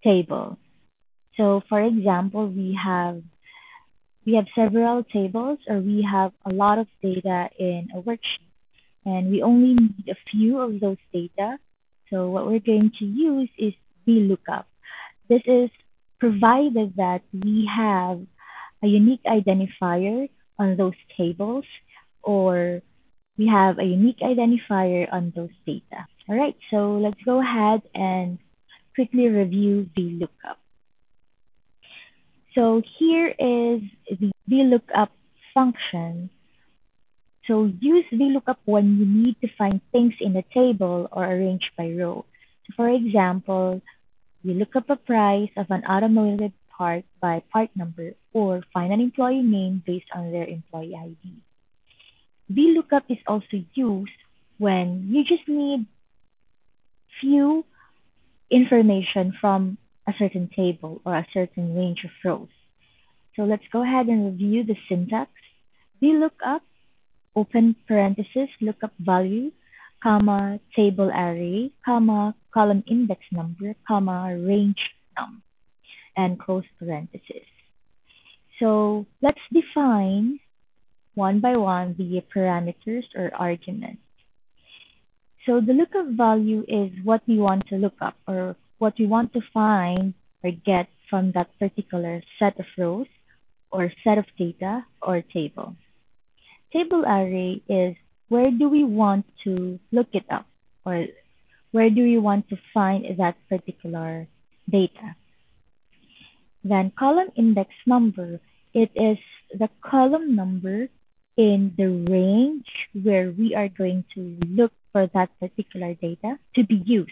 table. So for example, we have several tables, or we have a lot of data in a worksheet, and we only need a few of those data. So what we're going to use is VLOOKUP. This is provided that we have a unique identifier on those tables, or we have a unique identifier on those data. All right, so let's go ahead and quickly review VLOOKUP. So here is the VLOOKUP function. So use VLOOKUP when you need to find things in a table or arranged by row. So for example, you look up a price of an automotive part by part number, or find an employee name based on their employee ID. VLOOKUP is also used when you just need few information from a certain table or a certain range of rows. So let's go ahead and review the syntax. VLOOKUP, open parenthesis, lookup value, comma, table array, comma, column index number, comma, range num, and close parenthesis. So let's define one by one the parameters or arguments. So the lookup value is what we want to look up, or what we want to find or get from that particular set of rows or set of data or table. Table array is where do we want to look it up, or where do we want to find that particular data. Then column index number, it is the column number in the range where we are going to look for that particular data to be used.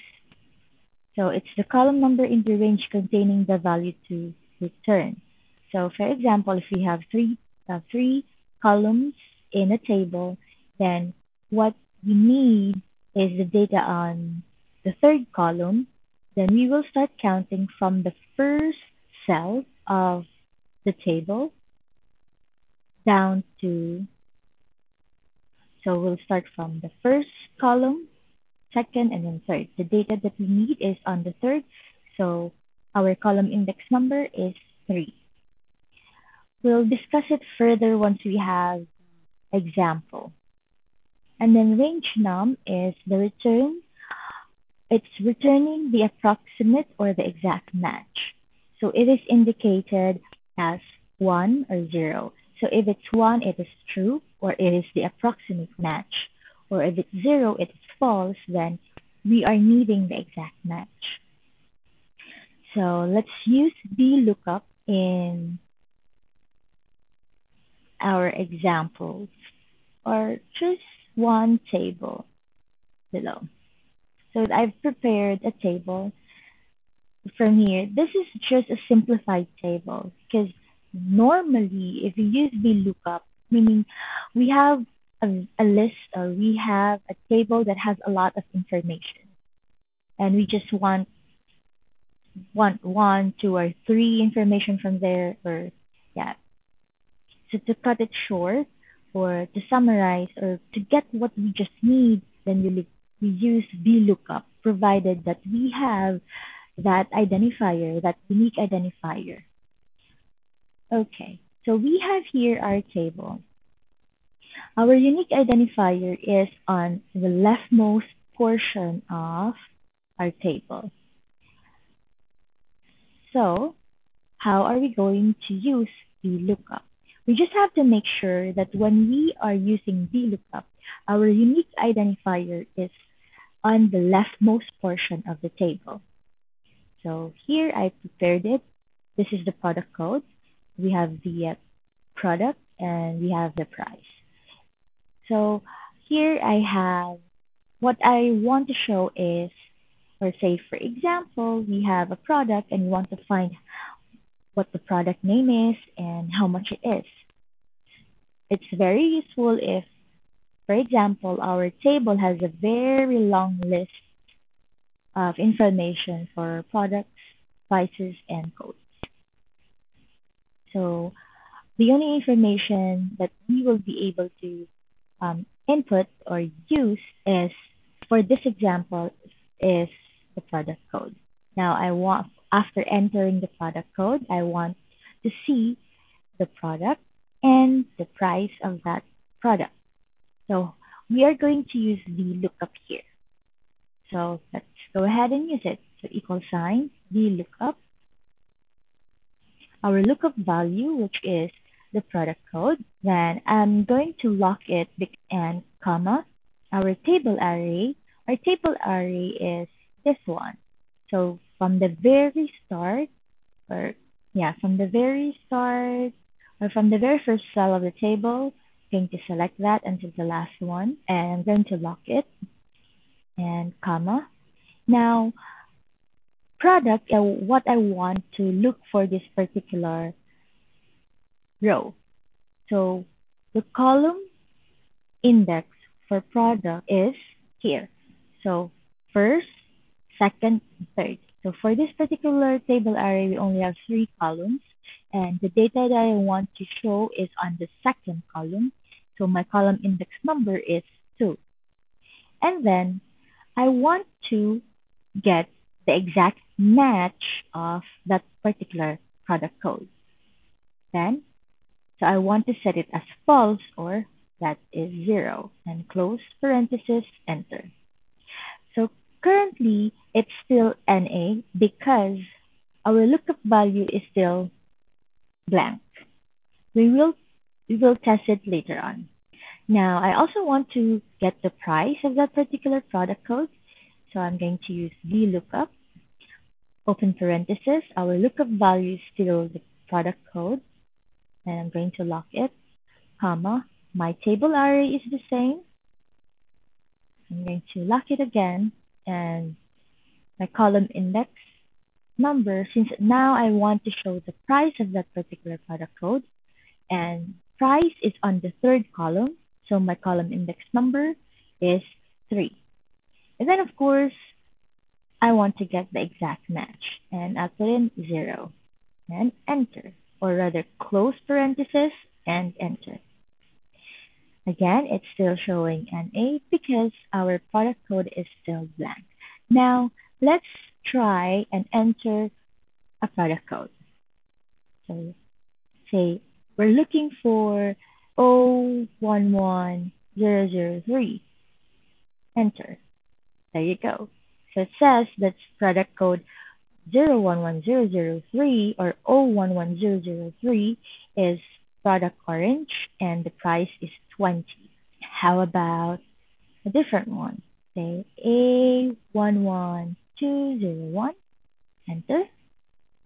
So it's the column number in the range containing the value to return. So for example, if we have three columns in a table, then what we need is the data on the third column. Then we will start counting from the first cell of the table down to, so we'll start from the first column, second, and then third. The data that we need is on the third, so our column index number is 3. We'll discuss it further once we have example. And then range num is the return. It's returning the approximate or the exact match. So it is indicated as 1 or 0. So if it's 1, it is true, or it is the approximate match. Or if it's 0, it is false, then we are needing the exact match. So let's use VLOOKUP in our examples, or just one table below. So I've prepared a table from here. This is just a simplified table, because normally if you use VLOOKUP, meaning we have a list, or we have a table that has a lot of information, and we just want 1, 2, or 3 information from there, or yeah. So to cut it short, or to summarize, or to get what we just need, then we use VLOOKUP, provided that we have that identifier, that unique identifier. Okay, so we have here our table. Our unique identifier is on the leftmost portion of our table. So how are we going to use VLOOKUP? We just have to make sure that when we are using VLOOKUP, our unique identifier is on the leftmost portion of the table. So here I prepared it. This is the product code. We have the product, and we have the price. So here I have what I want to show is, or say for example, we have a product and we want to find what the product name is and how much it is. It's very useful if, for example, our table has a very long list of information for products, prices, and codes. So the only information that we will be able to input or use is, for this example, is the product code. Now after entering the product code, I want to see the product and the price of that product. So we are going to use the lookup here. So let's go ahead and use it. So equal sign, the lookup, our lookup value, which is the product code. Then I'm going to lock it and comma, our table array. Our table array is this one. So from the very start, from the very start, or from the very first cell of the table, I'm going to select that until the last one, and I'm going to lock it, and comma. Now, product, what I want to look for this particular row. So the column index for product is here. So first, second, third. So for this particular table array, we only have 3 columns, and the data that I want to show is on the second column. So my column index number is 2. And then I want to get the exact match of that particular product code. So I want to set it as false, or that is 0, and close parenthesis, enter. So currently, it's still NA because our lookup value is still blank. We will test it later on. Now, I also want to get the price of that particular product code. So I'm going to use VLOOKUP, open parenthesis. Our lookup value is still the product code, and I'm going to lock it, comma. My table array is the same. I'm going to lock it again, and my column index number, since now I want to show the price of that particular product code, and price is on the third column, so my column index number is 3. And then, of course, I want to get the exact match, and I'll put in 0 and enter, or rather close parenthesis and enter. Again, it's still showing NA because our product code is still blank. Now, let's try and enter a product code. So, say we're looking for 011003. Enter. There you go. So it says that's product code 011003 or 011003 is product orange and the price is 20. How about a different one? Say A11201. Enter.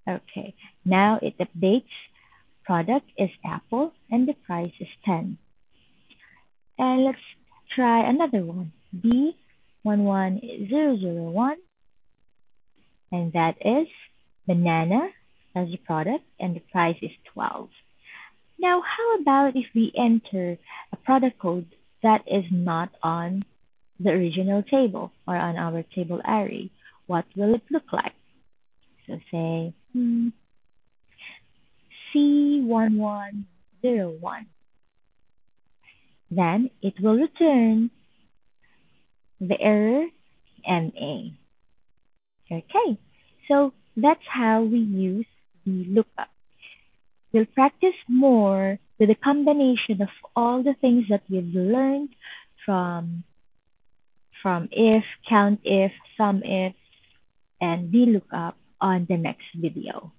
Okay. Now it updates. Product is apple and the price is 10. And let's try another one. B11001. And that is banana as a product and the price is 12. Now, how about if we enter a product code that is not on the original table or on our table array? What will it look like? So say C1101. Then it will return the error MA. Okay, so that's how we use the lookup. We'll practice more with a combination of all the things that we've learned from if, COUNTIF, SUMIF, and VLOOKUP on the next video.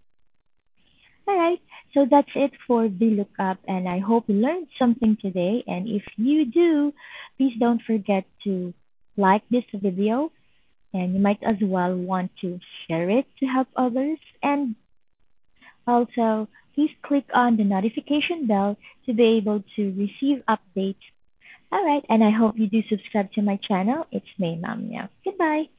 Alright, so that's it for VLOOKUP, and I hope you learned something today. And if you do, please don't forget to like this video, and you might as well want to share it to help others. And also, please click on the notification bell to be able to receive updates. Alright, and I hope you do subscribe to my channel. It's me, Ma'am Meow. Goodbye.